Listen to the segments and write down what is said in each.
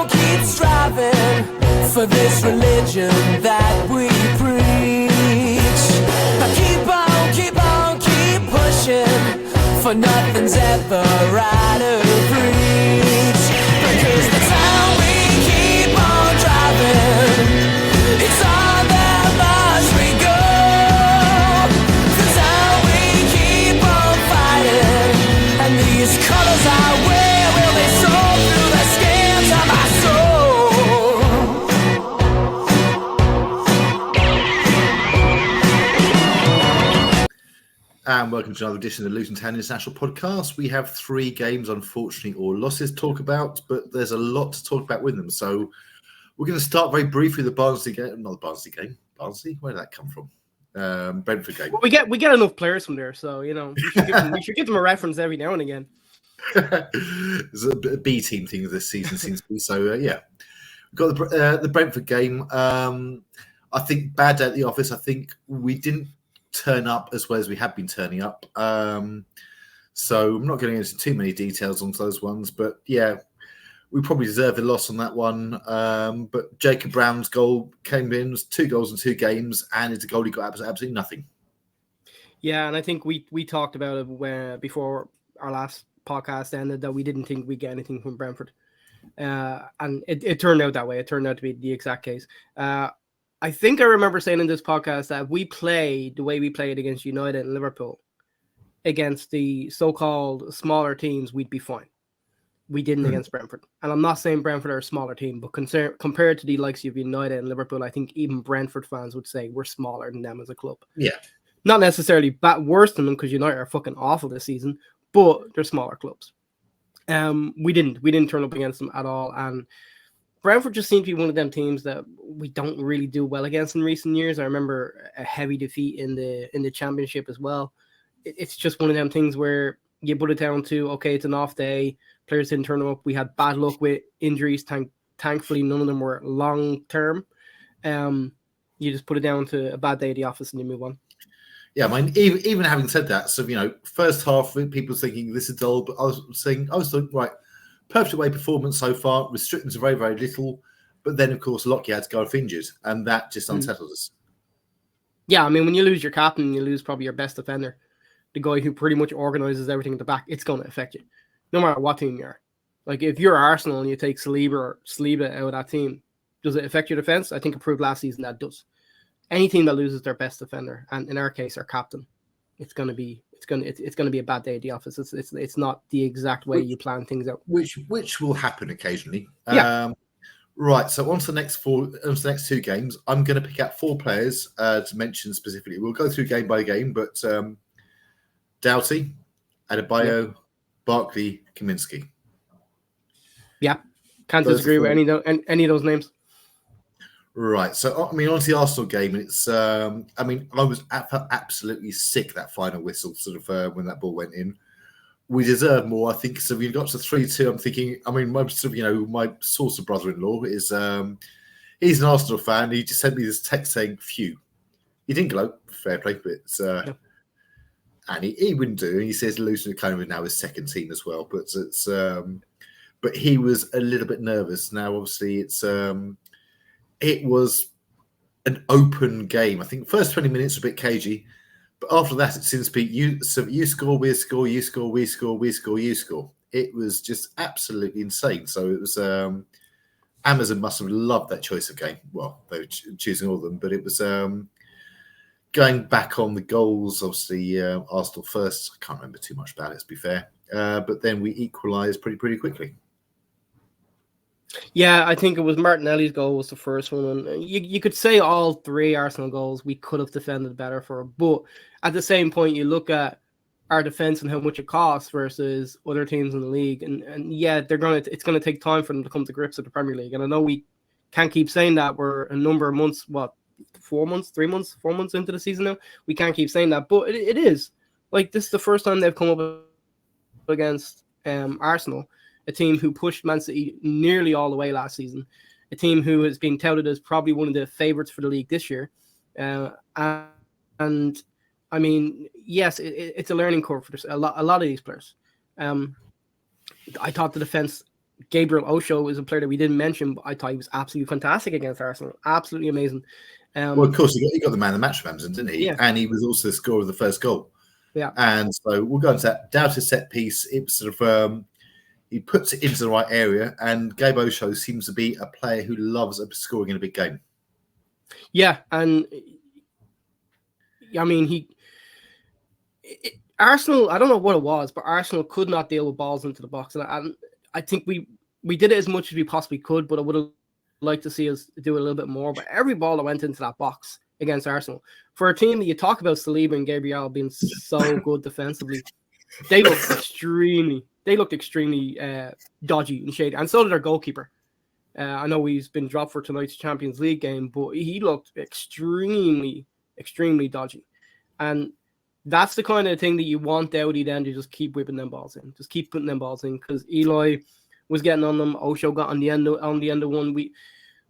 keep striving for this religion that we preach. Keep pushing for nothing's ever out of reach. Because the time we keep on driving, it's all that much we go. The time we keep on fighting, and these colors I wear will be sold through the skins of my soul. And welcome to another edition of the Luton Town International Podcast. We have 3 games, unfortunately, or losses to talk about, but there's a lot to talk about with them. So we're going to start very briefly with the Barnsley game. Not the Barnsley game. Barnsley? Where did that come from? Brentford game. Well, we get enough players from there, so we should give them a reference every now and again. It's a B team thing this season seems to be. So yeah, we've got the Brentford game. I think bad day at the office. I think we didn't turn up as well as we have been turning up. So I'm not going into too many details on those ones, but yeah, we probably deserve the loss on that one. But Jacob Brown's goal came in, was 2 goals in 2 games, and it's a goal he got absolutely nothing. Yeah, and I think we talked about it before our last podcast ended that we didn't think we'd get anything from Brentford. And it turned out that way. It turned out to be the exact case. I think I remember saying in this podcast that we played the way we played against United and Liverpool, against the so-called smaller teams, we'd be fine. We didn't against Brentford. And I'm not saying Brentford are a smaller team, but compared to the likes of United and Liverpool, I think even Brentford fans would say we're smaller than them as a club. Yeah. Not necessarily worse than them, because United are fucking awful this season, but they're smaller clubs. We didn't turn up against them at all. And Brentford just seemed to be one of them teams that we don't really do well against in recent years. I remember a heavy defeat in the championship as well. It's just one of them things where you put it down to, okay, it's an off day, players didn't turn up. We had bad luck with injuries. Thankfully, none of them were long term. You just put it down to a bad day at the office and you move on. Yeah, I mean, even having said that, so first half, people thinking this is dull, but I was thinking, right, perfect away performance so far, restrictions are very, very little, but then of course Lockie had to go off injured, and that just unsettled us. Yeah, I mean, when you lose your captain, you lose probably your best defender, the guy who pretty much organizes everything at the back. It's going to affect you, no matter what team you are. Like if you're Arsenal and you take Saliba out of that team, does it affect your defense? I think it proved last season that does. Any team that loses their best defender, and in our case, our captain, it's going to be a bad day at the office. It's not the exact way you plan things out. Which will happen occasionally. Yeah. Right. So on to the next 2 games. I'm going to pick out 4 players to mention specifically. We'll go through game by game, but Doughty, Adebayo, Barkley, Kaminsky. Yeah, can't disagree with any of those names. Right. So, I mean, on to the Arsenal game, it's, I was absolutely sick that final whistle, sort of, when that ball went in. We deserve more, I think. So we got to 3-2. I'm thinking, I mean, my source of brother-in-law is, he's an Arsenal fan. He just sent me this text saying, phew. He didn't gloat, fair play, but, and he wouldn't do. And he says Luton are kind of now his second team as well. But it's, but he was a little bit nervous. Now, obviously, it was an open game. I think the first 20 minutes were a bit cagey, but after that, it seems to be you score, we score, you score, we score, we score, you score. It was just absolutely insane. So it was Amazon must have loved that choice of game. Well, they were choosing all of them, but it was going back on the goals. Obviously, Arsenal first. I can't remember too much about it, to be fair. But then we equalised pretty quickly. Yeah, I think it was Martinelli's goal was the first one. And you could say all 3 Arsenal goals we could have defended better for. But at the same point, you look at our defence and how much it costs versus other teams in the league. And yeah, it's going to take time for them to come to grips with the Premier League. And I know we can't keep saying that. We're a number of months, 4 months into the season now. We can't keep saying that. But it is. Like, this is the first time they've come up against Arsenal, a team who pushed Man City nearly all the way last season, a team who has been touted as probably one of the favourites for the league this year. And I mean, yes, it's a learning curve for a lot of these players. I thought the defence Gabriel Osho is a player that we didn't mention, but I thought he was absolutely fantastic against Arsenal. Absolutely amazing. Well, of course, he got the man of the match from Amazon, didn't he? Yeah. And he was also the scorer of the first goal. Yeah. And so we'll go into that. Down to set piece, it was sort of he puts it into the right area, and Gabe Osho seems to be a player who loves scoring in a big game. Yeah, and I mean, Arsenal, I don't know what it was, but Arsenal could not deal with balls into the box. And I think we did it as much as we possibly could, but I would have liked to see us do a little bit more. But every ball that went into that box against Arsenal, for a team that you talk about Saliba and Gabriel being so good defensively, they looked extremely dodgy and shady. And so did their goalkeeper. I know he's been dropped for tonight's Champions League game, but he looked extremely dodgy. And that's the kind of thing that you want Doughty then to just keep whipping them balls in. Just keep putting them balls in, because Eloy was getting on them. Osho got on the end of one.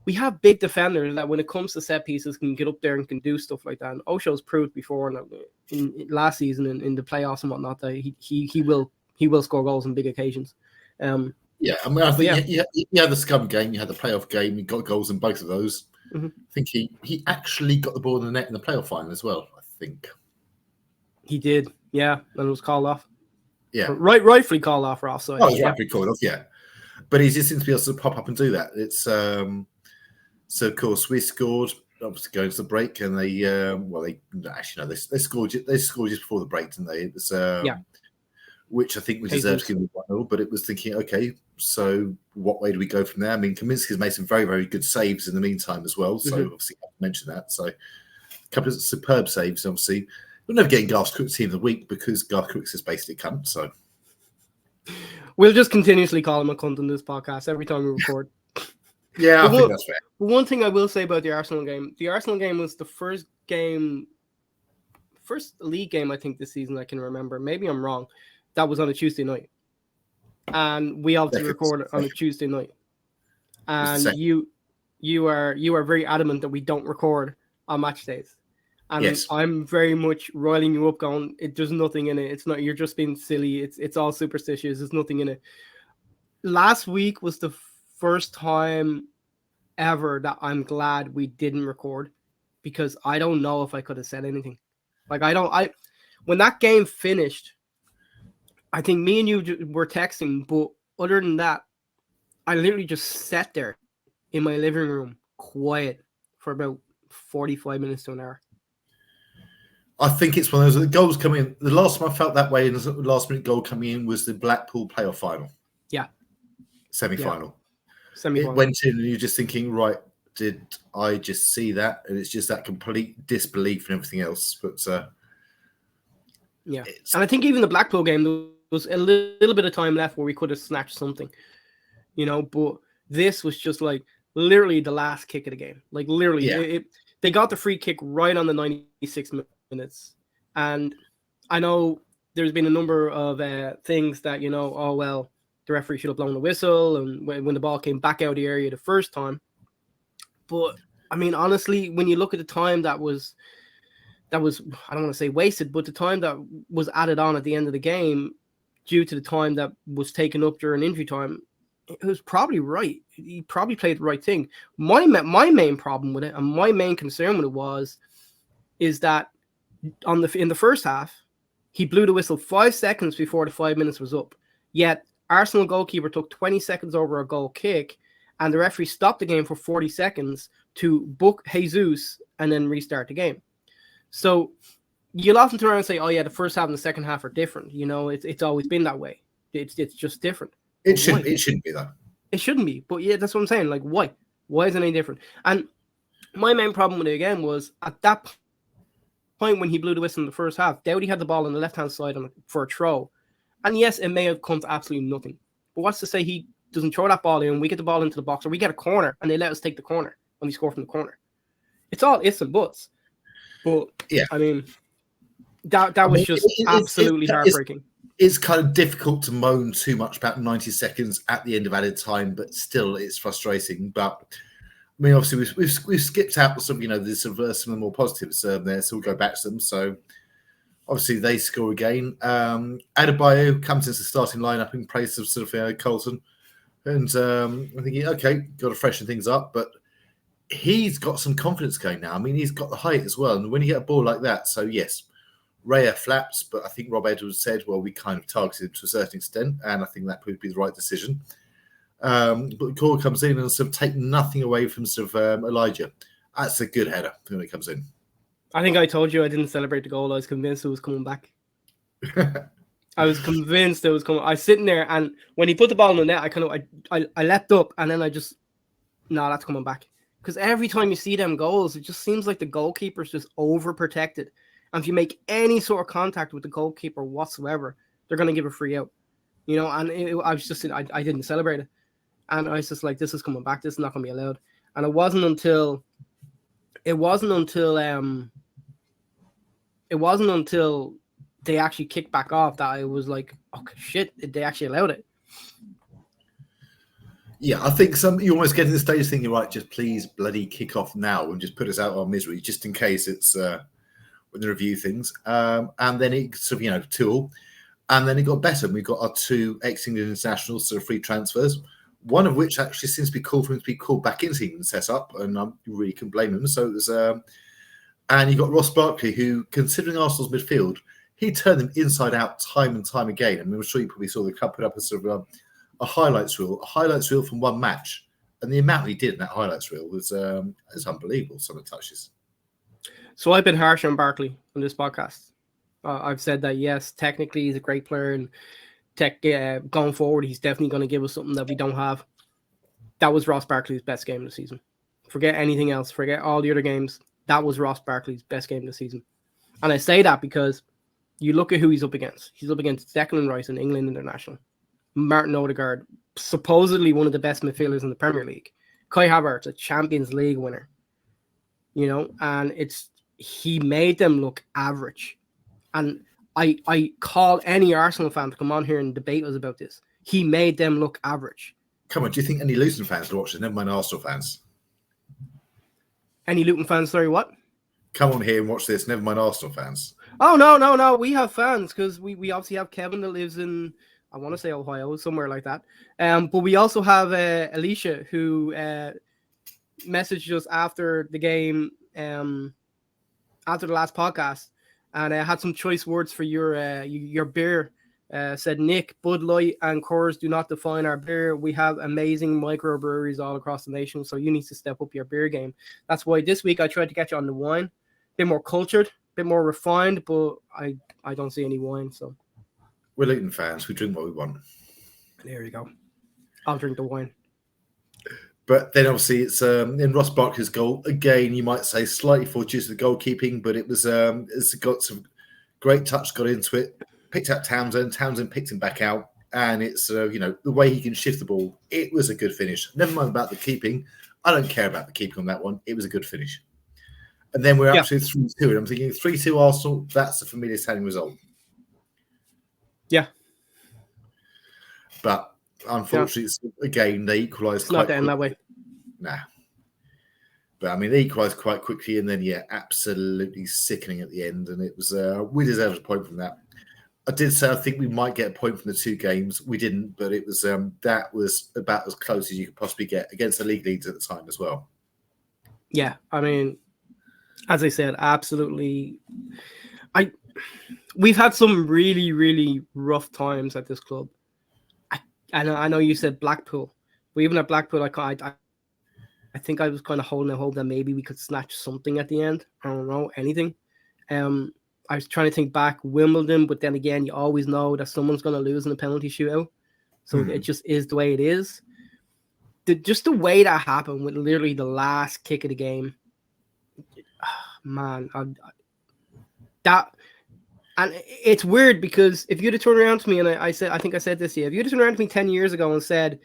We have big defenders that when it comes to set pieces can get up there and can do stuff like that. And Osho's proved before in last season in the playoffs and whatnot that he will score goals on big occasions. Yeah, I mean, I think you had the scum game, you had the playoff game, you got goals in both of those. Mm-hmm. I think he actually got the ball in the net in the playoff final as well, I think. He did, yeah, and it was called off. Yeah. Rightfully called off for offside. Oh, it was rightfully called off, yeah. But he just seems to be able to pop up and do that. It's so of course we scored, obviously going to the break, and they scored just before the break, didn't they? It was which I think we deserved to give them 1-0, but it was thinking, okay, so what way do we go from there? I mean, Kaminsky's made some very, very good saves in the meantime as well, so obviously I mentioned that. So a couple of superb saves, obviously. We're never getting Garth Cook's team of the week because Garth Cook's is basically a cunt, so. We'll just continuously call him a cunt on this podcast every time we record. Yeah, I think that's fair. One thing I will say about the Arsenal game was the first league game, I think, this season I can remember. Maybe I'm wrong. That was on a Tuesday night. And we obviously recorded on a Tuesday night. And you are very adamant that we don't record on match days. And I'm very much riling you up, going, there's nothing in it. It's not, you're just being silly. It's all superstitious. There's nothing in it. Last week was the first time ever that I'm glad we didn't record, because I don't know if I could have said anything. Like, when that game finished, I think me and you were texting, but other than that, I literally just sat there in my living room, quiet, for about 45 minutes to an hour. I think it's one of those goals coming in. The last time I felt that way in the last minute goal coming in was the Blackpool playoff final. Yeah. Semi-final. Semi-final. It went in and you're just thinking, right, did I just see that? And it's just that complete disbelief and everything else. But yeah. And I think even the Blackpool game, there was a little bit of time left where we could have snatched something, but this was just like literally the last kick of the game. Like literally, they got the free kick right on the 96 minutes. And I know there's been a number of things that, the referee should have blown the whistle and when the ball came back out of the area the first time. But I mean, honestly, when you look at the time that was, I don't want to say wasted, but the time that was added on at the end of the game due to the time that was taken up during injury time, it was probably right. He probably played the right thing. My main problem with it and my main concern with it is that in the first half, he blew the whistle 5 seconds before the 5 minutes was up. Yet Arsenal goalkeeper took 20 seconds over a goal kick, and the referee stopped the game for 40 seconds to book Jesus and then restart the game. So you'll often turn around and say, "Oh yeah, the first half and the second half are different." It's always been that way. It's just different. It shouldn't be though. It shouldn't be. But yeah, that's what I'm saying. Like, why? Why is it any different? And my main problem with it again was at that point when he blew the whistle in the first half, Doughty had the ball on the left hand side for a throw, and yes, it may have come to absolutely nothing. But what's to say he doesn't throw that ball in? We get the ball into the box, or we get a corner, and they let us take the corner when we score from the corner. It's all ifs and buts. But yeah, I mean, that was just absolutely heartbreaking. It's kind of difficult to moan too much about 90 seconds at the end of added time, but still, it's frustrating. But I mean, obviously, we've skipped out some, some of the more positives there, so we'll go back to them. So obviously, they score again. Adebayo comes into the starting lineup in place of Colton, And I'm thinking, okay, got to freshen things up, but he's got some confidence going now. I mean, he's got the height as well, and when you get a ball like that, so yes, Raya flaps, but I think Rob Edwards said, well, we kind of targeted him to a certain extent, and I think that would be the right decision. But the call comes in and sort of take nothing away from sort of Elijah. That's a good header when it comes in. I think I told you I didn't celebrate the goal. I was convinced it was coming back. I was convinced it was coming. I was sitting there, and when he put the ball in the net, I leapt up, and then I just, no, that's coming back. Because every time you see them goals, it just seems like the goalkeeper's just overprotected. And if you make any sort of contact with the goalkeeper whatsoever, they're going to give a free out. You know, and I was just, I didn't celebrate it. And I was just like, this is coming back. This is not going to be allowed. And it wasn't until they actually kicked back off that I was like, oh shit, they actually allowed it. Yeah, I think you almost get to the stage thinking, right, just please bloody kick off now and just put us out of our misery, just in case it's when they review things. And then it sort of, 2-2. And then it got better. We got our 2 ex-England internationals, sort of free transfers, one of which actually seems to be called for him to be called back into England set up, and I really can blame him. So it was, and you got Ross Barkley, who, considering Arsenal's midfield, he turned them inside out time and time again. I mean, I'm sure you probably saw the club put up a sort of a highlights reel from one match, and the amount he did in that highlights reel was unbelievable. Some of the touches. So I've been harsh on Barkley on this podcast. I've said that yes, technically he's a great player, and going forward, he's definitely going to give us something that we don't have. That was Ross Barkley's best game of the season. Forget anything else. Forget all the other games. That was Ross Barkley's best game of the season. And I say that because you look at who he's up against. He's up against Declan Rice in England international. Martin Odegaard, supposedly one of the best midfielders in the Premier League. Kai Havertz, a Champions League winner. And he made them look average. And I call any Arsenal fan to come on here and debate us about this. He made them look average. Come on, do you think any Luton fans are watching? Never mind Arsenal fans. Any Luton fans, sorry, what? Come on here and watch this. Never mind Arsenal fans. Oh, no. We have fans because we obviously have Kevin that lives in, I want to say Ohio, somewhere like that. But we also have Alicia who messaged us after the game, after the last podcast, and had some choice words for your beer. Said, Nick, Bud Light and Coors do not define our beer. We have amazing microbreweries all across the nation, so you need to step up your beer game. That's why this week I tried to get you on the wine. A bit more cultured, a bit more refined, but I don't see any wine. So we're Luton fans. We drink what we want. There you go. I'll drink the wine. But then obviously it's in Ross Barkley's goal. Again, you might say slightly fortuitous to the goalkeeping, but it was it's got some great touch, got into it. Picked out Townsend picked him back out, and it's the way he can shift the ball. It was a good finish. Never mind about the keeping. I don't care about the keeping on that one. It was a good finish. And then we're actually 3-2, and I'm thinking 3-2 Arsenal. That's a familiar sounding result. Yeah, but unfortunately, again they equalised. It's not getting that way. Nah. But I mean, they equalised quite quickly, and then absolutely sickening at the end. And it was we deserved a point from that. I did say I think we might get a point from the 2 games. We didn't, but it was that was about as close as you could possibly get against the league leaders at the time as well. Yeah, I mean, as I said, absolutely. We've had some really, really rough times at this club. I know you said Blackpool, but even at Blackpool, I think I was kind of holding a hope that maybe we could snatch something at the end. I don't know, anything. I was trying to think back Wimbledon, but then again, you always know that someone's going to lose in a penalty shootout. So it just is the way it is. Just the way that happened with literally the last kick of the game. Man, and it's weird because if you'd have turned around to me and I think I said this to you, if you'd have turned around to me 10 years ago and said,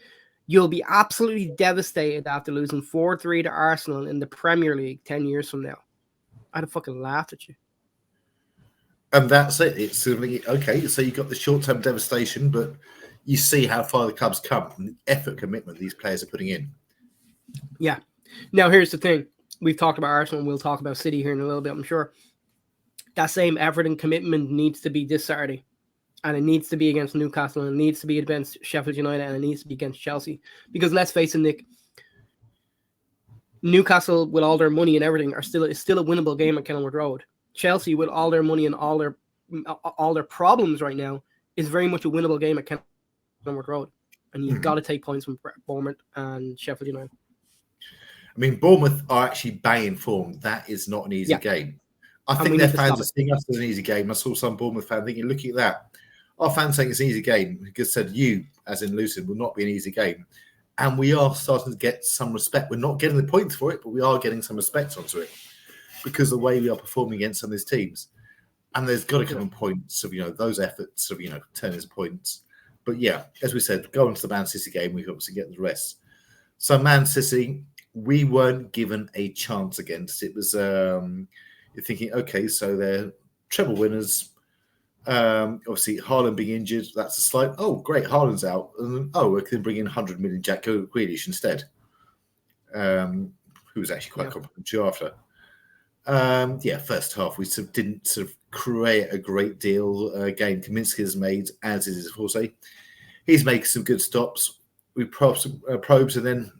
you'll be absolutely devastated after losing 4-3 to Arsenal in the Premier League 10 years from now, I'd have fucking laughed at you. And that's it. It's sort of okay. So you got the short-term devastation, but you see how far the club's come and the effort, commitment these players are putting in. Yeah. Now here's the thing: we've talked about Arsenal, and we'll talk about City here in a little bit, I'm sure. That same effort and commitment needs to be this Saturday And it needs to be against Newcastle, and it needs to be against Sheffield United, and it needs to be against Chelsea. Because let's face it, Nick, Newcastle, with all their money and everything, is still a winnable game at Kenilworth Road. Chelsea, with all their money and all their problems right now, is very much a winnable game at Kenilworth Road. And you've got to take points from Bournemouth and Sheffield United. I mean, Bournemouth are actually banging form. That is not an easy game. I think their fans are seeing us as an easy game. I saw some Bournemouth fan thinking, looking at that. Our fans saying it's an easy game. Because said you, as in Lucid, will not be an easy game. And we are starting to get some respect. We're not getting the points for it, but we are getting some respect onto it because of the way we are performing against some of these teams. And there's got to come a point of, those efforts of, turn into points. But yeah, as we said, go into the Man City game, we obviously get the rest. So Man City, we weren't given a chance against. It was, you're thinking, okay, so they're treble winners. Obviously, Haaland being injured, that's a slight, oh, great, Haaland's out. And then, we can bring in 100 million Jack Grealish instead, who was actually quite complimentary after. First half, we didn't create a great deal. Again, Kaminsky has made, as is his forte. He's making some good stops. We probes and then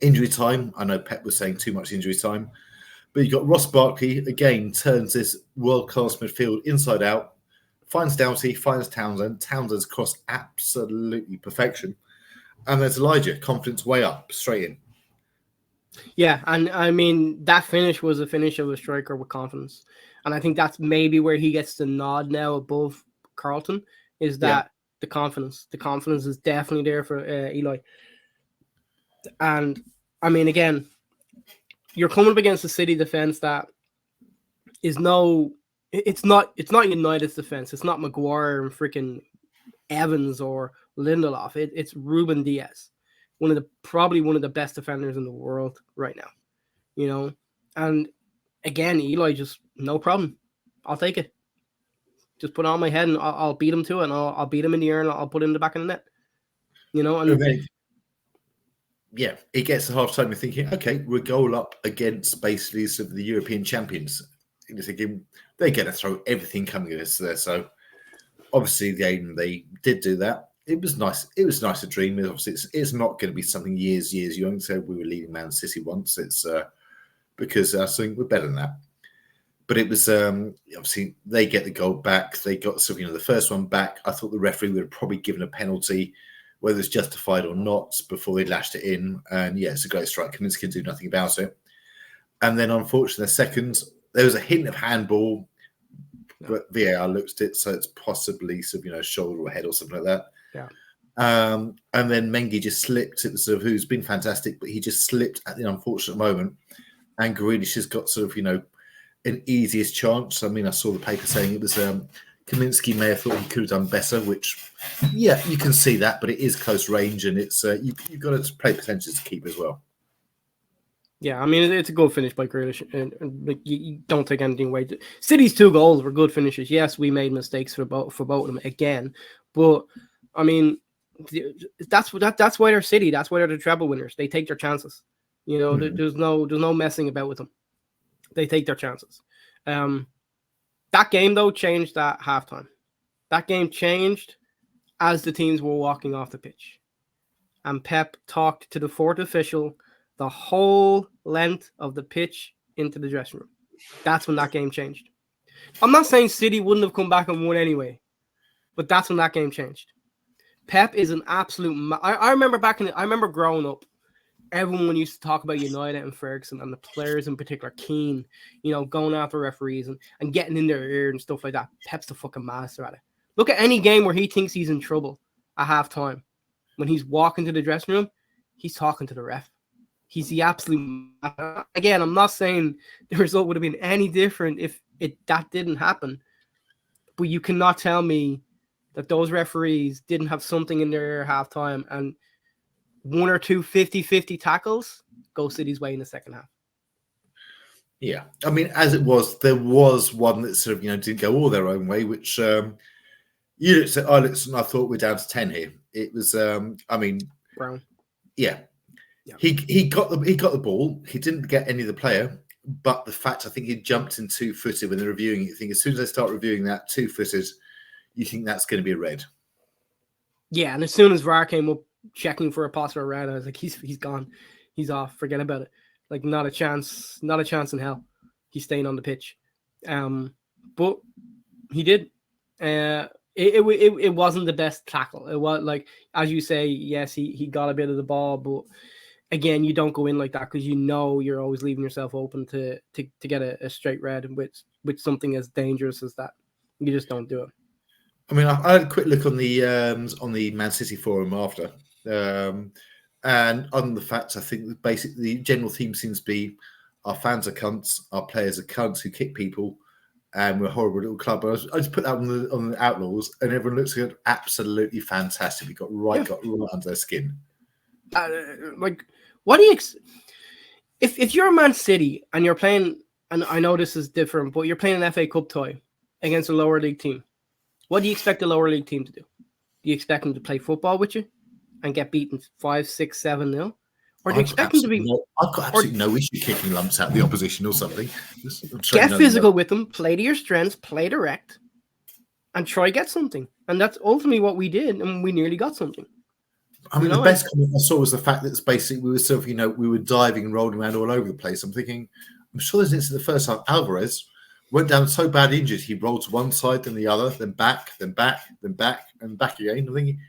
injury time. I know Pep was saying too much injury time. But you've got Ross Barkley, again, turns this world-class midfield inside out, finds Doughty, finds Townsend. Townsend's across absolutely perfection. And there's Elijah, confidence way up, straight in. Yeah, and I mean, that finish was a finish of a striker with confidence. And I think that's maybe where he gets the nod now above Carlton, is that the confidence. The confidence is definitely there for Eli. And, I mean, again, you're coming up against a City defence that is it's not United's defence. It's not Maguire and freaking Evans or Lindelof. It's Ruben Diaz. Probably one of the best defenders in the world right now, and again, Eli just no problem. I'll take it. Just put it on my head and I'll beat him to it, and I'll beat him in the air and I'll put him in the back of the net, and it gets to half time. You're thinking, okay, we're goal up against basically the European champions. You're thinking they're going to throw everything coming at us there. So obviously they did do that. It was nice. It was nice to dream. Obviously, it's not going to be something years young. So we were leading Man City once. It's because I think we're better than that. But it was obviously they get the goal back. They got the first one back. I thought the referee would have probably given a penalty, whether it's justified or not, before they lashed it in. And it's a great strike. Kaminsky can do nothing about it. And then, unfortunately, the second there was a hint of handball, but VAR looked at it, so it's possibly shoulder or head or something like that. Yeah. And then Mengi just slipped. It was who's been fantastic, but he just slipped at the unfortunate moment. And Grealish has got an easiest chance. I mean, I saw the paper saying it was Kaminsky may have thought he could have done better, which, you can see that, but it is close range, and it's you've got to play potential to keep as well. Yeah, I mean, it's a good finish by Grealish, and you don't take anything away. City's 2 goals were good finishes. Yes, we made mistakes for both of them again, but I mean, that's why they're City. That's why they're the treble winners. They take their chances. There's no messing about with them. They take their chances. That game though changed at halftime. That game changed as the teams were walking off the pitch, and Pep talked to the 4th official the whole length of the pitch into the dressing room. That's when that game changed. I'm not saying City wouldn't have come back and won anyway, but that's when that game changed. Pep is an absolute. I remember I remember growing up, everyone used to talk about United and Ferguson, and the players in particular, Keane, going after referees and getting in their ear and stuff like that. Pep's the fucking master at it. Look at any game where he thinks he's in trouble at halftime. When he's walking to the dressing room, he's talking to the ref. He's the absolute. Again, I'm not saying the result would have been any different if that didn't happen, but you cannot tell me that those referees didn't have something in their ear halftime, and 1 or 2 50-50 tackles go City's way in the second half. Yeah, I mean, as it was, there was one that didn't go all their own way, which you looked at, I looked and I thought we're down to 10 here. It was, Brown. Yeah. He got the ball. He didn't get any of the player, but the fact I think he jumped in 2-footed when they're reviewing it. I think as soon as they start reviewing that 2-footed, you think that's going to be a red. Yeah, and as soon as VAR came up checking for a pass or a red, I was like, he's gone. He's off. Forget about it. Like, not a chance in hell. He's staying on the pitch. But he did. It wasn't the best tackle. It was like, as you say, yes, he got a bit of the ball, but again, you don't go in like that because you know you're always leaving yourself open to get a straight red with something as dangerous as that. You just don't do it. I mean, I had a quick look on the Man City forum after, and on the facts, I think that basically the general theme seems to be our fans are cunts, our players are cunts who kick people, and we're a horrible little club. I just put that on the Outlaws, and everyone looks good, absolutely fantastic. We got right under their skin. Like, what do you if you're Man City and you're playing, and I know this is different, but you're playing an FA Cup tie against a lower league team, what do you expect the lower league team to do? Do you expect them to play football with you and get beaten 5, 6, 7-0? Or do you expect them to be? I've got absolutely no issue kicking lumps out of the opposition or something. Get physical with them, play to your strengths, play direct, and try get something. And that's ultimately what we did, and we nearly got something. I mean, the best comment I saw was the fact that it's basically we were sort of, we were diving and rolling around all over the place. I'm thinking, I'm sure there's in the first half, Alvarez went down so bad injured, he rolled to one side, then the other, then back, then back, then back, and back again. I'm thinking,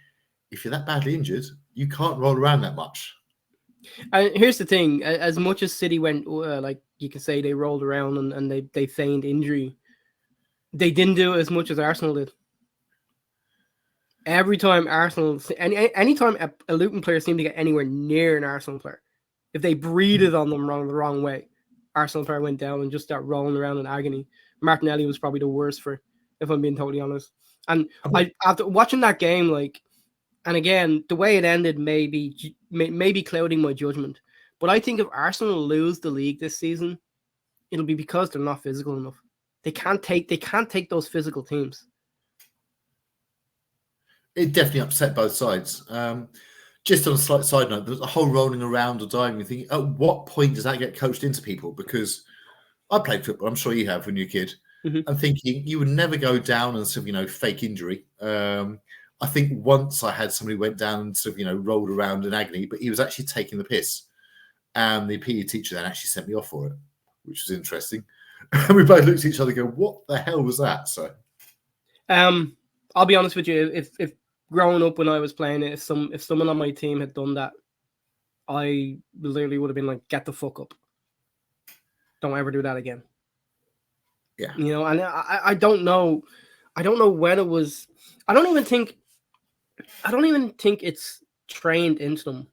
if you're that badly injured, you can't roll around that much. And here's the thing: as much as City went, like you can say, they rolled around and they feigned injury, they didn't do it as much as Arsenal did. Every time Arsenal, anytime a Luton player seemed to get anywhere near an Arsenal player, if they breathed on them the wrong way, Arsenal player went down and just started rolling around in agony. Martinelli was probably the worst if I'm being totally honest. And after watching that game, like, and again, the way it ended may be clouding my judgment. But I think if Arsenal lose the league this season, it'll be because they're not physical enough. They can't take those physical teams. It definitely upset both sides. Just on a slight side note, there's a whole rolling around or diving. You think, at what point does that get coached into people? Because I played football. I'm sure you have when you're a kid. Mm-hmm. I'm thinking you would never go down and sort of, fake injury. I think once I had somebody went down and sort of, rolled around in agony, but he was actually taking the piss. And the PE teacher then actually sent me off for it, which was interesting. And we both looked at each other and go, what the hell was that? So, I'll be honest with you. If growing up when I was playing it, if someone on my team had done that, I literally would have been like, get the fuck up. Don't ever do that again. Yeah. And I don't know. I don't know when it was. I don't even think it's trained into them.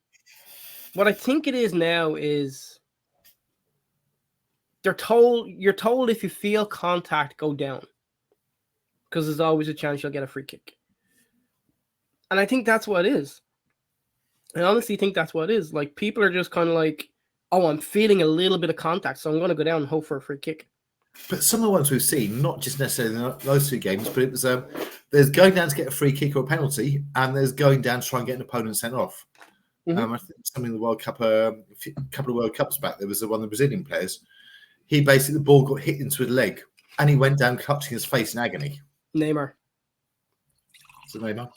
What I think it is now is you're told if you feel contact, go down. Because there's always a chance you'll get a free kick. And I think that's what it is. I honestly think that's what it is. Like, people are just kind of like, oh, I'm feeling a little bit of contact, so I'm going to go down and hope for a free kick. But some of the ones we've seen, not just necessarily those two games, but it was there's going down to get a free kick or a penalty, and there's going down to try and get an opponent sent off. Mm-hmm. I think something in the World Cup, a couple of World Cups back, there was one of the Brazilian players. He basically, the ball got hit into his leg, and he went down clutching his face in agony. Neymar. Is it Neymar?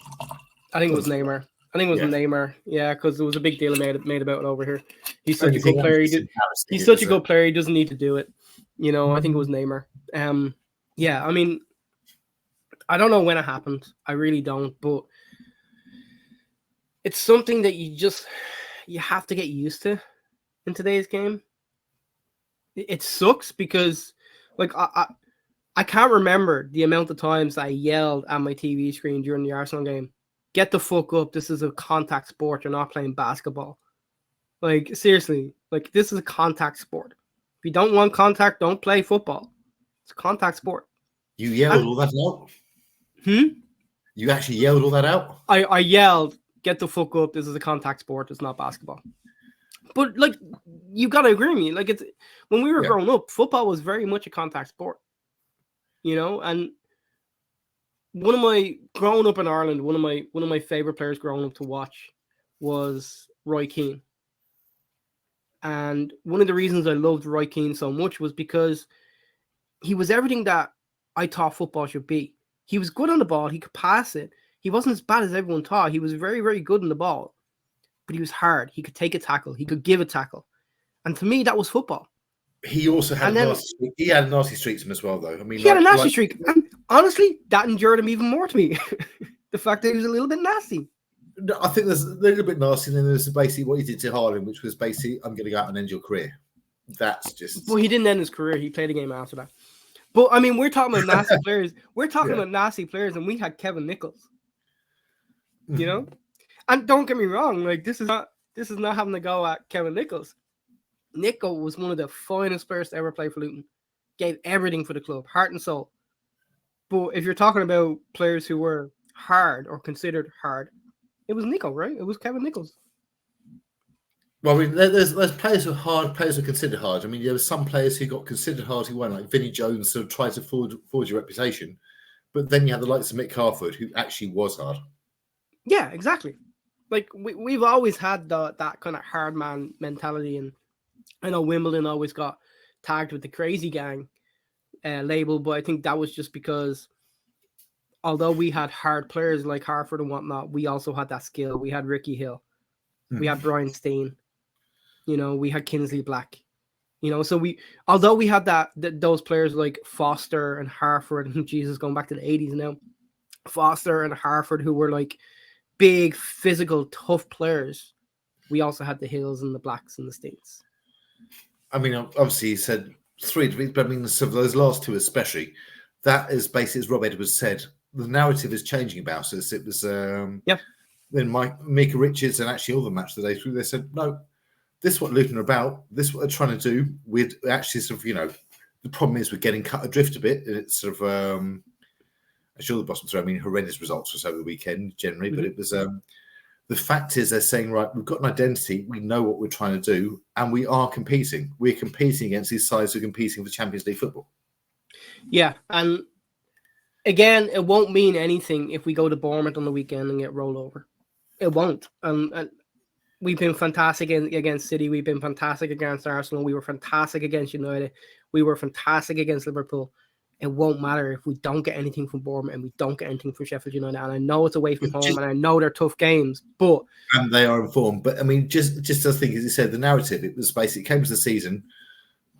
I think it was Neymar. Neymar. Yeah, because there was a big deal made about it over here. He's such a good player. He's such a good player. He doesn't need to do it. I think it was Neymar. Yeah, I mean, I don't know when it happened. I really don't. But it's something that you have to get used to in today's game. It sucks because, like, I can't remember the amount of times I yelled at my TV screen during the Arsenal game. Get the fuck up. This is a contact sport. You're not playing basketball. Like, seriously. Like, this is a contact sport. If you don't want contact, don't play football. It's a contact sport. You yelled all that out? You actually yelled all that out? I yelled, get the fuck up. This is a contact sport. It's not basketball. But, like, you got to agree with me. Like, it's when we were growing up, football was very much a contact sport. And growing up in Ireland, one of my favorite players growing up to watch was Roy Keane. And one of the reasons I loved Roy Keane so much was because he was everything that I thought football should be. He was good on the ball. He could pass it. He wasn't as bad as everyone thought. He was very, very good on the ball. But he was hard. He could take a tackle. He could give a tackle. And to me, that was football. He also had a nasty streak. He had a nasty streak to him as well, though. I mean, he had a nasty streak. And honestly, that endured him even more to me. The fact that he was a little bit nasty. I think there's a little bit nasty, and then there's basically what he did to Haaland, which was basically, I'm going to go out and end your career. That's just... Well, he didn't end his career. He played a game after that. But, I mean, we're talking about nasty players. We're talking about nasty players, and we had Kevin Nichols. You know? And don't get me wrong, like, this is not having to go at Kevin Nichols. Nico was one of the finest players to ever play for Luton. Gave everything for the club, heart and soul. But if you're talking about players who were hard or considered hard, it was Nico, right? It was Kevin Nichols. Well, I mean, there's players who are hard, players who are considered hard. I mean, there were some players who got considered hard who weren't, like Vinnie Jones, sort of tried to forge your reputation. But then you had the likes of Mick Harford, who actually was hard. Yeah, exactly. Like, we've always had that kind of hard man mentality. And I know Wimbledon always got tagged with the crazy gang label, but I think that was just because although we had hard players like Harford and whatnot, we also had that skill. We had Ricky Hill. We had Brian Steen. You know, we had Kingsley Black. You know, so although we had those players like Foster and Harford, and Jesus, going back to the 80s now, Foster and Harford, who were like big, physical, tough players, we also had the Hills and the Blacks and the Steens. I mean, obviously he said 3, but I mean, so those last 2 especially, that is basically, as Rob Edwards said, the narrative is changing about us. It was, then Mika Richards and actually all the match the day through, they said, no, this is what Luton are about. This is what they're trying to do. We'd actually sort of, you know, the problem is we're getting cut adrift a bit. And it's sort of, actually all the bottom 3, I mean, horrendous results was over the weekend generally, but it was, the fact is they're saying, right, we've got an identity. We know what we're trying to do, and we are competing. We're competing against these sides who are competing for Champions League football. Yeah. And again, it won't mean anything if we go to Bournemouth on the weekend and get rolled over. It won't. And we've been fantastic against City. We've been fantastic against Arsenal. We were fantastic against United. We were fantastic against Liverpool. It won't matter if we don't get anything from Bournemouth and we don't get anything from Sheffield United. And I know it's away from home, and I know they're tough games, but... And they are informed. But, I mean, just as I think, as you said, the narrative, it was basically, it came to the season.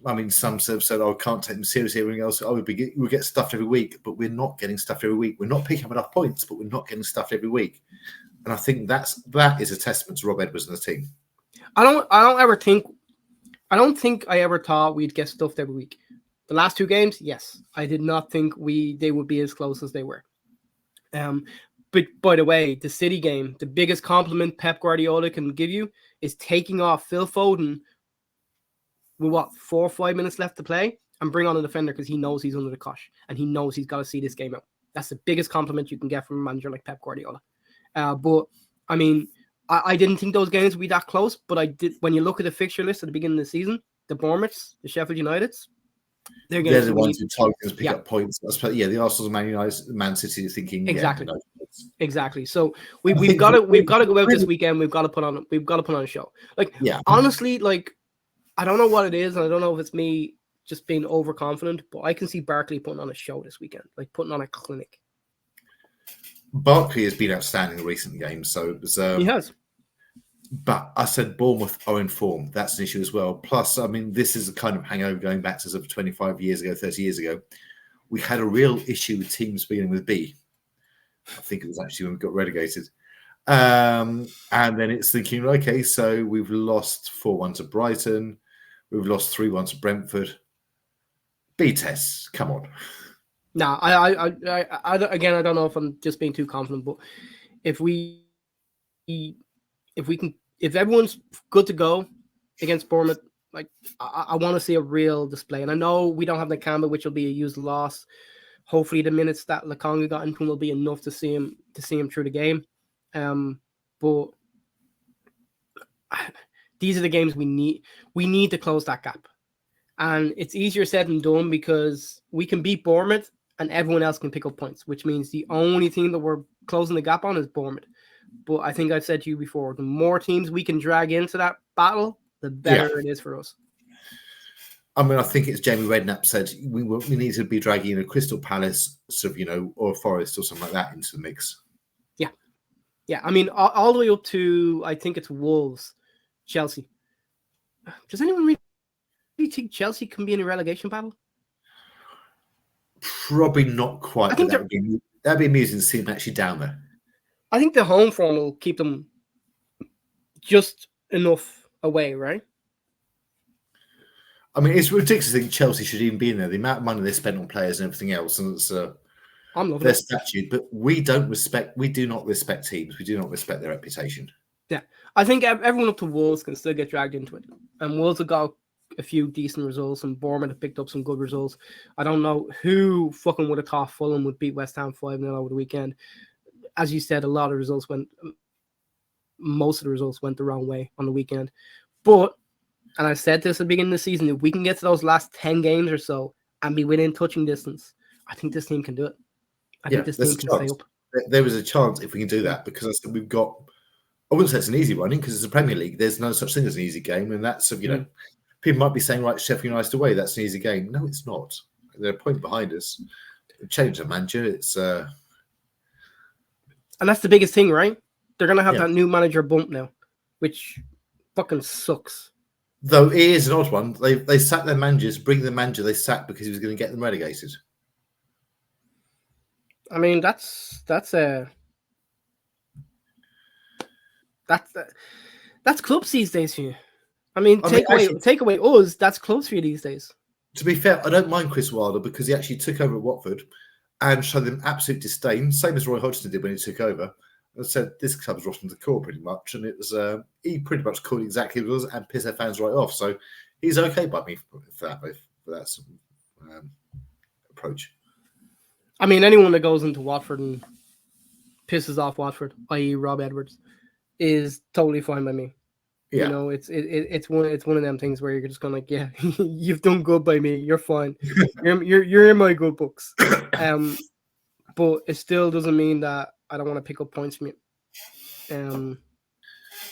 I mean, some have said, oh, I can't take them seriously. Everything else, oh, we get stuffed every week, but we're not getting stuffed every week. We're not picking up enough points, but we're not getting stuffed every week. And I think that is a testament to Rob Edwards and the team. I don't think I ever thought we'd get stuffed every week. The last 2 games, yes. I did not think they would be as close as they were. But by the way, the City game, the biggest compliment Pep Guardiola can give you is taking off Phil Foden with 4 or 5 minutes left to play and bring on a defender because he knows he's under the cosh and he knows he's got to see this game out. That's the biggest compliment you can get from a manager like Pep Guardiola. But I mean, I didn't think those games would be that close, but I did. When you look at the fixture list at the beginning of the season, the Bournemouths, the Sheffield Uniteds, they're the ones who target pick up points. The Arsenal, Man United, Man City is thinking exactly. So we've got to go out this weekend. We've got to put on a show. Honestly, I don't know what it is, and I don't know if it's me just being overconfident, but I can see Barkley putting on a show this weekend, like putting on a clinic. Barkley has been outstanding in recent games, so it was, he has. But I said Bournemouth are in form. That's an issue as well. Plus, I mean, this is a kind of hangover going back to sort of 25 years ago, 30 years ago. We had a real issue with teams beginning with B. I think it was actually when we got relegated. And then it's thinking, okay, so we've lost 4-1 to Brighton. We've lost 3-1 to Brentford. B tests, come on. No, I again, I don't know if I'm just being too confident, but if everyone's good to go against Bournemouth, like I want to see a real display. And I know we don't have Nakamba, which will be a used loss. Hopefully, the minutes that Lokonga got into him will be enough to see him through the game. But these are the games we need. We need to close that gap, and it's easier said than done because we can beat Bournemouth and everyone else can pick up points, which means the only team that we're closing the gap on is Bournemouth. But I think I've said to you before, the more teams we can drag into that battle, the better it is for us. I mean, I think it's Jamie Redknapp said we need to be dragging in a Crystal Palace, sort of, or a Forest or something like that into the mix. Yeah. I mean, all the way up to I think it's Wolves, Chelsea. Does anyone really think Chelsea can be in a relegation battle? Probably not quite. I think But that'd be amusing to see them actually down there. I think the home form will keep them just enough away, right? I mean, it's ridiculous to think Chelsea should even be in there. The amount of money they spent on players and everything else, and it's I'm loving their it. statue. But we do not respect teams. We do not respect their reputation. Yeah, I think everyone up to Wolves can still get dragged into it, and Wolves have got a few decent results, and Bournemouth have picked up some good results. I don't know who fucking would have thought Fulham would beat West Ham 5-0 over the weekend. As you said, most of the results went the wrong way on the weekend. But, and I said this at the beginning of the season, if we can get to those last 10 games or so and be within touching distance, I think this team can do it. I think this team can stay up. There is a chance if we can do that, because we've got, I wouldn't say it's an easy running, because it's a Premier League. There's no such thing as an easy game. And that's, people might be saying, right, Sheffield United away, that's an easy game. No, it's not. They're a point behind us. Change the manager. It's and that's the biggest thing, right? They're gonna have that new manager bump now, which fucking sucks. Though it is an odd one. They sacked their managers, bring the manager they sacked because he was going to get them relegated. I mean, that's clubs these days for you. I mean, take away us, that's clubs for you these days. To be fair, I don't mind Chris Wilder because he actually took over at Watford and showed them absolute disdain, same as Roy Hodgson did when he took over. And said this club's rotten to the core pretty much, and it was he pretty much called exactly what it was and pissed their fans right off. So he's okay by me for that sort of, approach. I mean, anyone that goes into Watford and pisses off Watford, i.e., Rob Edwards, is totally fine by me. Yeah. It's one of them things where you're just going like, yeah, you've done good by me. You're fine. you're in my good books. But it still doesn't mean that I don't want to pick up points from you.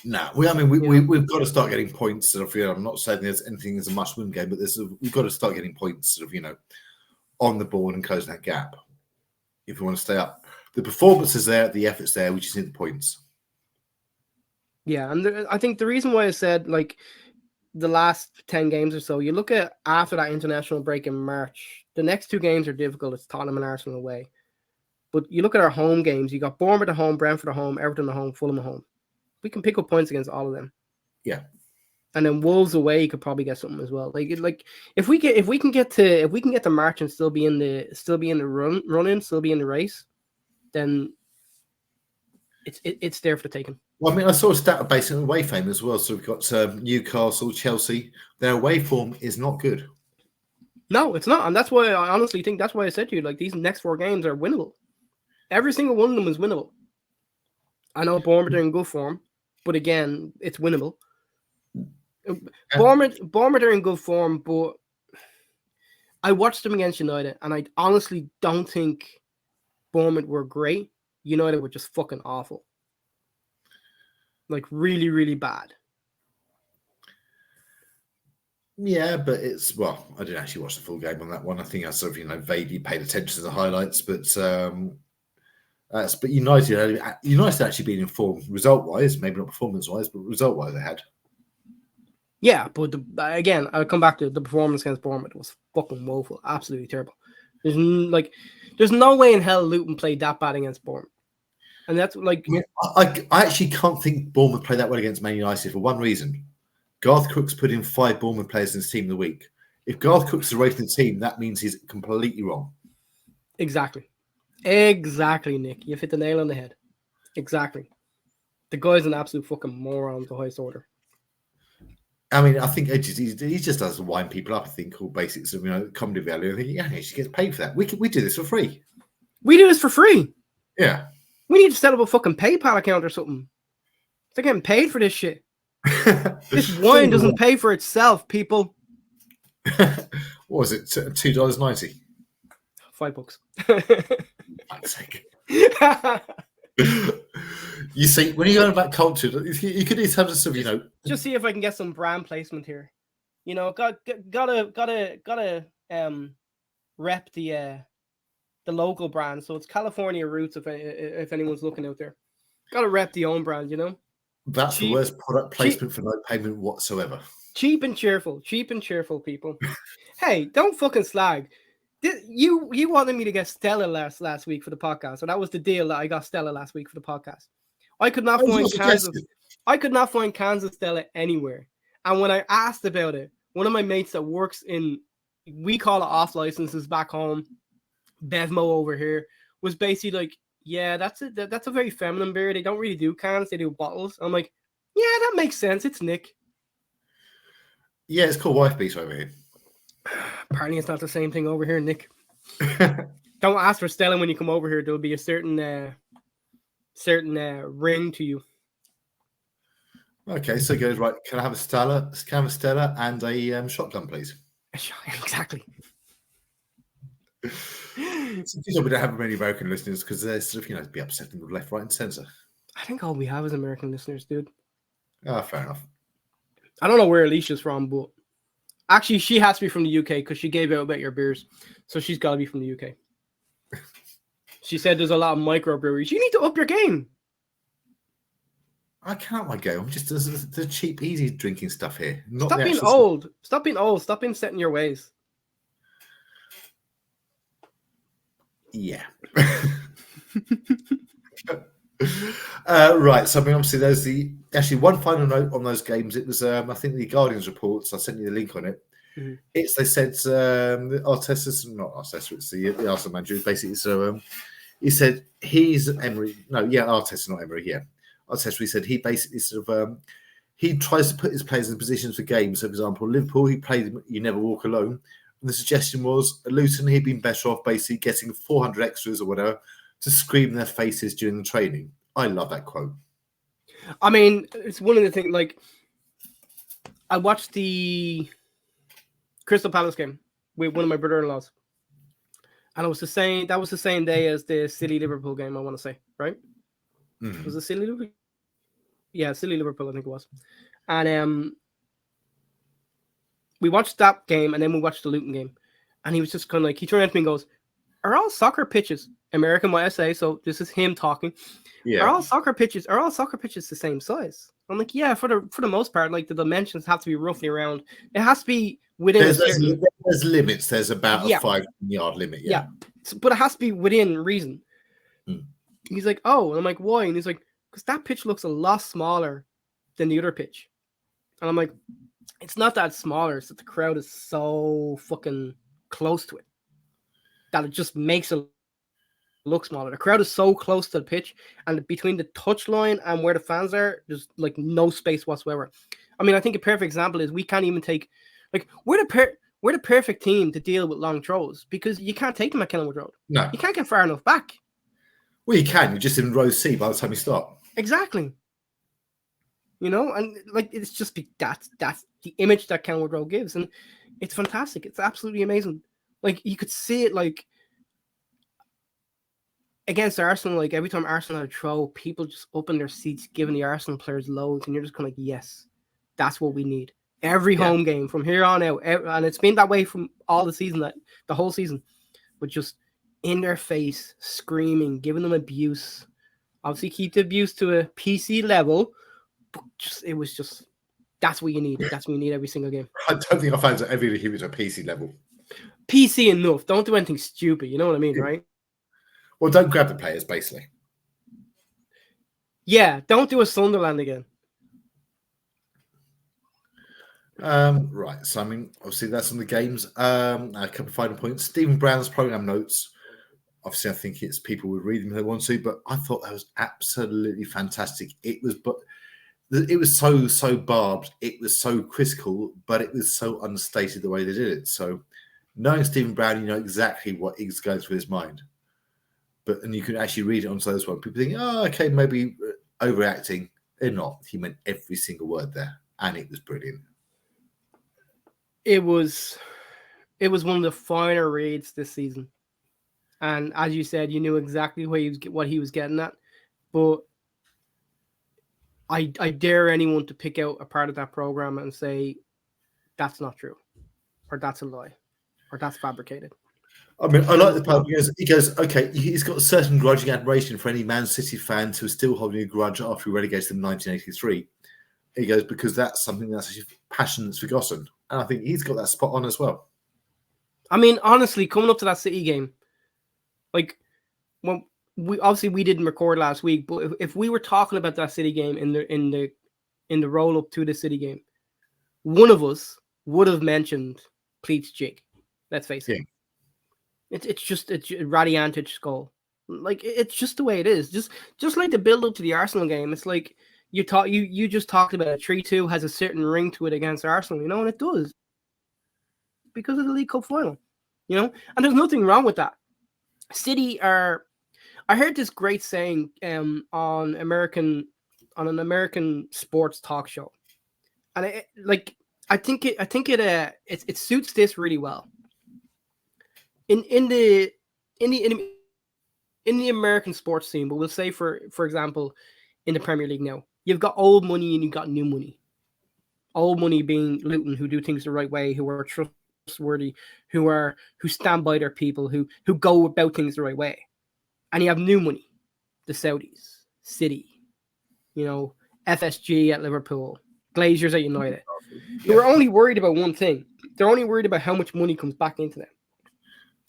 No, we've got to start getting points. Sort of, I'm not saying there's anything as a must-win game, but we've got to start getting points, sort of, on the board and closing that gap if we want to stay up. The performance is there, the effort's there. We just need the points. Yeah, and I think the reason why I said like the last 10 games or so, you look at after that international break in March, the next two games are difficult. It's Tottenham and Arsenal away. But you look at our home games, you got Bournemouth at home, Brentford at home, Everton at home, Fulham at home. We can pick up points against all of them. Yeah. And then Wolves away, you could probably get something as well. Like if we can get to March and still be in the run-in, still be in the race, then it's there for the taking. Well, I mean, I saw a stat based on away fame as well. So we've got Newcastle, Chelsea. Their away form is not good. No, it's not. And that's why I honestly think that's why I said to you, like, these next 4 games are winnable. Every single one of them is winnable. I know Bournemouth are in good form, but again, it's winnable. Bournemouth are in good form, but I watched them against United, and I honestly don't think Bournemouth were great. United were just fucking awful. Like, really, really bad. Yeah, but I didn't actually watch the full game on that one. I think I sort of, vaguely paid attention to the highlights, but United actually been informed result-wise, maybe not performance-wise, but result-wise they had. Yeah, but again, I'll come back to the performance against Bournemouth. It was fucking woeful, absolutely terrible. There's no way in hell Luton played that bad against Bournemouth. And that's like... I actually can't think Bournemouth played that well against Man United for one reason. Garth Crooks put in 5 Bournemouth players in his team of the week. If Garth Crooks is rating the team, that means he's completely wrong. Exactly, Nick. You've hit the nail on the head. Exactly. The guy's an absolute fucking moron of the highest order. I mean, I think he just does wind people up, I think, all basics of, comedy value. I think, he should get paid for that. We do this for free. We do this for free. Yeah. We need to set up a fucking PayPal account or something. They're getting paid for this shit. This wine doesn't pay for itself, people. What was it? $2.90? $5. Fuck's sake. You see, when you're going about culture, you could need to have some, Just see if I can get some brand placement here. You know, gotta rep the local brand. So it's California Roots. If anyone's looking out there, gotta rep the own brand. You know, That's the cheap, worst product cheap, placement for no payment whatsoever. cheap and cheerful, people. Hey, don't fucking slag. You wanted me to get Stella last week for the podcast, so that was the deal that I got Stella last week for the podcast. I could not find Kansas Stella anywhere, and when I asked about it, one of my mates that works in, we call it off licenses back home, Bevmo over here, was basically like, yeah, that's a very feminine beer. They don't really do cans, they do bottles. I'm like, yeah, that makes sense. It's Nick. Yeah, it's called wife beater over here. Apparently, it's not the same thing over here, Nick. Don't ask for Stella when you come over here. There'll be a certain ring to you. Okay, so it goes right. Can I have a Stella? Can I have a Stella and a shotgun, please? Exactly. So we don't have many American listeners because they're sort of, be upsetting with left, right, and centre. I think all we have is American listeners, dude. Oh, fair enough. I don't know where Alicia's from, but actually, she has to be from the UK because she gave out about your beers, so she's got to be from the UK. She said there's a lot of microbreweries. You need to up your game. I can't my game. I'm just the cheap, easy drinking stuff here. Stop being old. Stop being old. Stop being set in your ways. Yeah. Right. So I mean, obviously, there's actually one final note on those games. It was I think the Guardian's reports. I sent you the link on it. Mm-hmm. They said Arteta's not Arteta. It's the Arsenal manager. Basically, so he said he's Emery. No, yeah, Arteta, not Emery. Yeah, Arteta. He said he basically sort of he tries to put his players in positions for games. So, for example, Liverpool, he played "You Never Walk Alone." And the suggestion was Luton, he'd been better off basically getting 400 extras or whatever to scream their faces during the training. I love that quote. I mean, it's one of the things, like, I watched the Crystal Palace game with one of my brother-in-laws. And that was the same day as the City Liverpool game, I want to say, right? Mm-hmm. Was it City Liverpool? Yeah, City Liverpool, I think it was. And we watched that game, and then we watched the Luton game. And he was just kind of like, he turned to me and goes, are all soccer pitches, American what I say, so this is him talking. Yeah. Are all soccer pitches the same size? I'm like, yeah, for the most part, like the dimensions have to be roughly around. It has to be within there's limits. There's about a 5-yard limit. Yeah. But it has to be within reason. He's like, oh, and I'm like, why? And he's like, because that pitch looks a lot smaller than the other pitch. And I'm like, it's not that smaller, it's that the crowd is so fucking close to it that it just makes it look smaller. The crowd is so close to the pitch, and between the touch line and where the fans are, there's like no space whatsoever. I mean, I think a perfect example is we can't even take, like, we're the perfect team to deal with long throws because you can't take them at Kenilworth Road. No. You can't get far enough back. Well, you can. You're just in row C by the time you start. Exactly. And like it's just that's the image that Kenilworth Road gives, and it's fantastic. It's absolutely amazing. Like you could see it, like against Arsenal. Like every time Arsenal had a throw, people just up in their seats, giving the Arsenal players loads, and you're just kind of like, yes, that's what we need. Every home game from here on out, and it's been that way from all the season, the whole season, but just in their face, screaming, giving them abuse. Obviously, keep the abuse to a PC level. But that's what you need. That's what you need every single game. I don't think our fans are ever going to keep it to a PC level. PC enough. Don't do anything stupid. You know what I mean, right? Well, don't grab the players, basically. Yeah, don't do a Sunderland again. Right. So, I mean, obviously, that's on the games. A couple of final points. Stephen Brown's program notes. Obviously, I think it's people would read them if they want to, but I thought that was absolutely fantastic. It was so barbed. It was so critical, but it was so unstated the way they did it. So, knowing Stephen Brown, you know exactly what is going through his mind. And you can actually read it on those ones. People think, oh, okay, maybe overacting. They're not. He meant every single word there, and it was brilliant. It was one of the finer reads this season. And as you said, you knew exactly what he was getting at. But I dare anyone to pick out a part of that program and say that's not true, or that's a lie, or that's fabricated. I mean, I like the part he goes, okay, he's got a certain grudging admiration for any Man City fans who are still holding a grudge after we relegated them in 1983. He goes, because that's something that's actually passion that's forgotten. And I think he's got that spot on as well. I mean, honestly, coming up to that City game, like, when we didn't record last week, but if we were talking about that City game in the roll up to the City game, one of us would have mentioned Pleats jig. Let's face it. It's just Radiantic goal. Like, it's just the way it is. Just like the build up to the Arsenal game. It's like you just talked about it. 3-2 has a certain ring to it against Arsenal, and it does because of the League Cup final, and there's nothing wrong with that. City are. I heard this great saying on an American sports talk show, and I think it suits this really well. In the American sports scene, but we'll say for example, in the Premier League now, you've got old money and you've got new money. Old money being Luton, who do things the right way, who are trustworthy, who stand by their people, who go about things the right way. And you have new money, the Saudis, City, FSG at Liverpool, Glazers at United. Who are only worried about one thing. They're only worried about how much money comes back into them.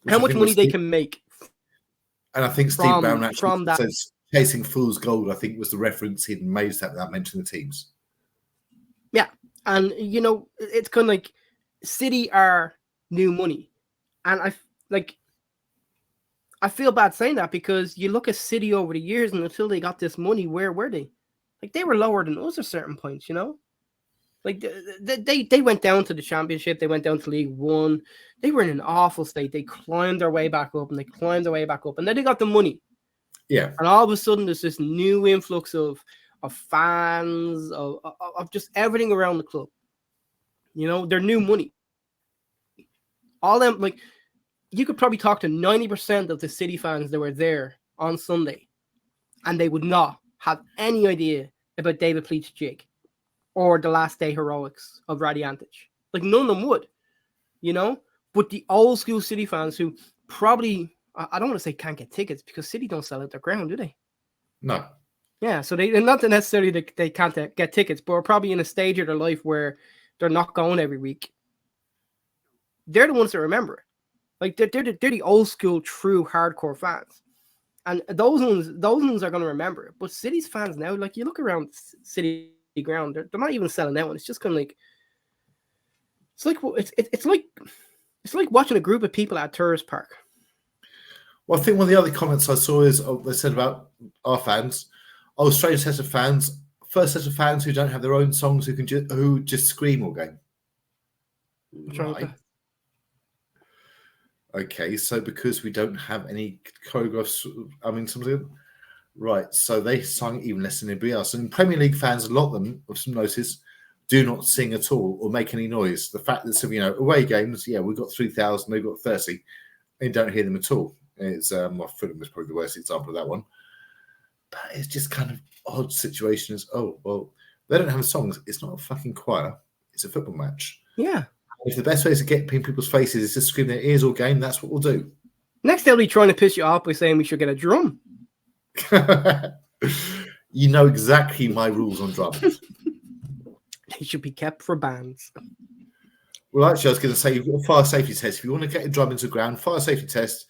How much money they can make. And I think Steve Brown actually says chasing fool's gold, I think, was the reference he'd made that mentioned the teams. Yeah. And, it's kind of like City are new money. And I feel bad saying that because you look at City over the years and until they got this money, where were they? Like, they were lower than us at certain points, Like, they went down to the Championship. They went down to League One. They were in an awful state. They climbed their way back up, and they climbed their way back up. And then they got the money. Yeah. And all of a sudden, there's this new influx of fans, of just everything around the club. They're new money. All them, like, you could probably talk to 90% of the City fans that were there on Sunday, and they would not have any idea about David Pleat's jig or the last day heroics of Radiantic. Like, none of them would, But the old school City fans who probably, I don't want to say can't get tickets because City don't sell out their ground, do they? No. Yeah, so they're not necessarily that they can't get tickets, but are probably in a stage of their life where they're not going every week. They're the ones that remember it. Like, they're the old school, true hardcore fans, and those ones are going to remember it. But City's fans now, like, you look around City ground, they're not even selling that one. It's just kind of like it's like watching a group of people at a tourist park. Well, I think one of the other comments I saw is they said about our fans, strange set of fans, first set of fans who don't have their own songs who just scream all game. Right. Okay, so because we don't have any choreographs, something. Right, so they sung even less than anybody else. And Premier League fans, a lot of them, of some notice, do not sing at all or make any noise. The fact that away games, we've got 3,000, they've got 30, and you don't hear them at all. It's Fulham was probably the worst example of that one. But it's just kind of odd situations. Oh, well, they don't have songs. It's not a fucking choir. It's a football match. Yeah. If the best way to get in people's faces is to scream their ears all game, that's what we'll do. Next, they'll be trying to piss you off by saying we should get a drum. You know exactly my rules on drums. They should be kept for bands. Well, actually, I was going to say, you've got a fire safety test. If you want to get a drum into the ground, fire safety test,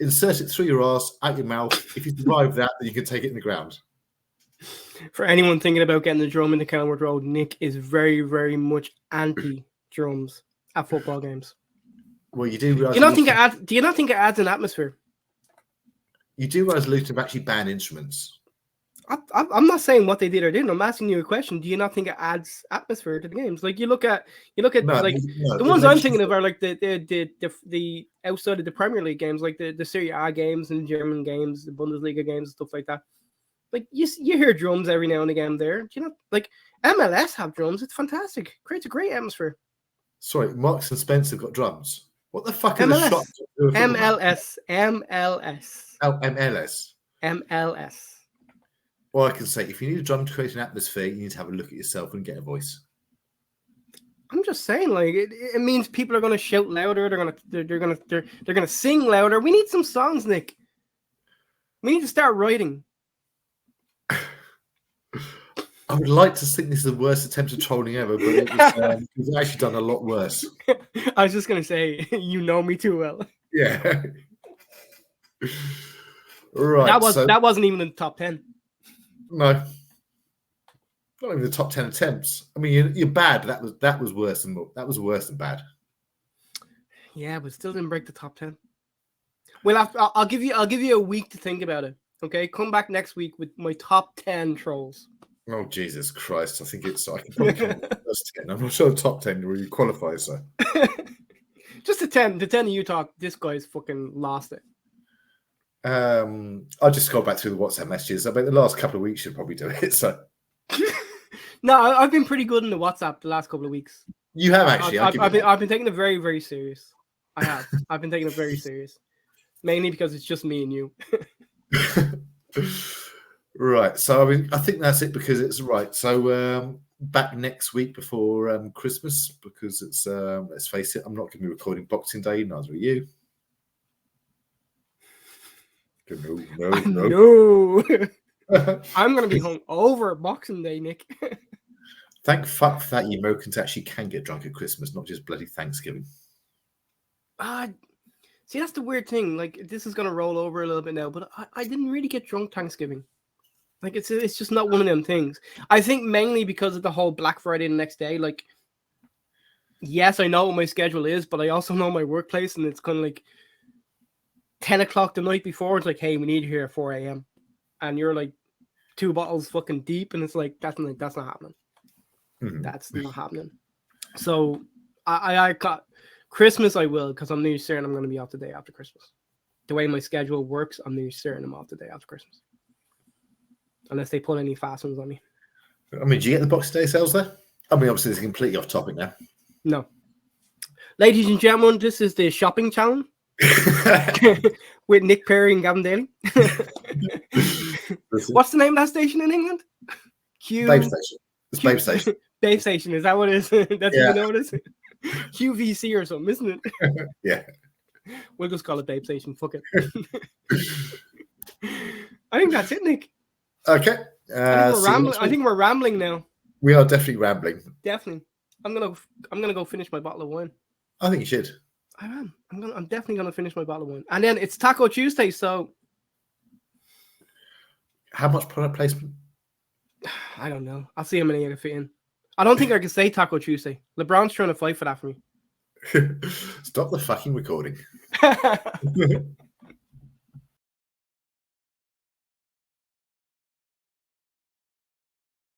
insert it through your arse, out your mouth. If you survive that, then you can take it in the ground. For anyone thinking about getting the drum in the Kenilworth Road, Nick is very, very much anti-drums at football games. Well, you do realize. Do you not think it adds an atmosphere? You do realize Luton have actually banned instruments. I'm not saying what they did or didn't. I'm asking you a question. Do you not think it adds atmosphere to the games? Like, you look at the ones I'm thinking of are like the outside of the Premier League games, like the Serie A games and the German games, the Bundesliga games, stuff like that. Like, you hear drums every now and again there. Do you know, like, MLS have drums? It's fantastic. Creates a great atmosphere. Sorry, Marks and Spencer have got drums. What the fuck are MLS? the shops? MLS. Oh, MLS. MLS. Well, I can say, if you need a drum to create an atmosphere, you need to have a look at yourself and get a voice. I'm just saying, like it means people are going to shout louder. They're gonna sing louder. We need some songs, Nick. We need to start writing. I would like to think this is the worst attempt at trolling ever, but it's actually done a lot worse. I was just gonna say, you know me too well. Yeah. Right. That wasn't even in the top 10. No. Not even the top 10 attempts. I mean, you're bad. But that was worse than bad. Yeah, but still didn't break the top 10. Well, I'll give you a week to think about it. Okay, come back next week with my top 10 trolls. Oh, Jesus Christ. I can probably come up with the first 10. I'm not sure the top 10 really qualifies, so. Just the 10 of you talk, this guy's fucking lost it. I'll just go back through the WhatsApp messages. I bet the last couple of weeks should probably do it, so. No, I've been pretty good in the WhatsApp the last couple of weeks. You have actually. I've been taking it very, very serious. I have. I've been taking it very serious. Mainly because it's just me and you. Right. So I think that's it because it's right. So back next week before Christmas because it's let's face it, I'm not going to be recording Boxing Day. Neither are you. No. I'm going to be hung over Boxing Day, Nick. Thank fuck for that you Americans actually can get drunk at Christmas, not just bloody Thanksgiving. See, that's the weird thing. Like, this is going to roll over a little bit now, but I didn't really get drunk Thanksgiving. Like, it's just not one of them things. I think mainly because of the whole Black Friday the next day. Like, yes, I know what my schedule is, but I also know my workplace, and it's kind of like 10 o'clock the night before. It's like, hey, we need you here at 4 a.m. And you're like 2 bottles fucking deep, and it's like, that's not happening. Mm-hmm. That's not happening. So I got Christmas. I will, because I'm nearly certain I'm going to be off the day after Christmas. The way my schedule works, I'm nearly certain I'm off the day after Christmas, unless they put any fast ones on me. I mean, do you get the Boxing Day sales there? I mean, obviously, it's completely off topic now. No, ladies and gentlemen, this is the shopping channel with Nick Perry and Gavin Daly. What's the name of that station in England? Babe Station. It's Babe Station. Babe Station, is that what it is? That's what you know it is? QVC or something, isn't it? Yeah. We'll just call it Babe Station. Fuck it. I think that's it, Nick. Okay. I think we're rambling now. We are definitely rambling. Definitely. I'm gonna go finish my bottle of wine. I think you should. I am. I'm definitely gonna finish my bottle of wine. And then it's Taco Tuesday, so how much product placement? I don't know. I'll see how many I can fit in. I don't think I can say Taco Tuesday. LeBron's trying to fight for that for me. Stop the fucking recording.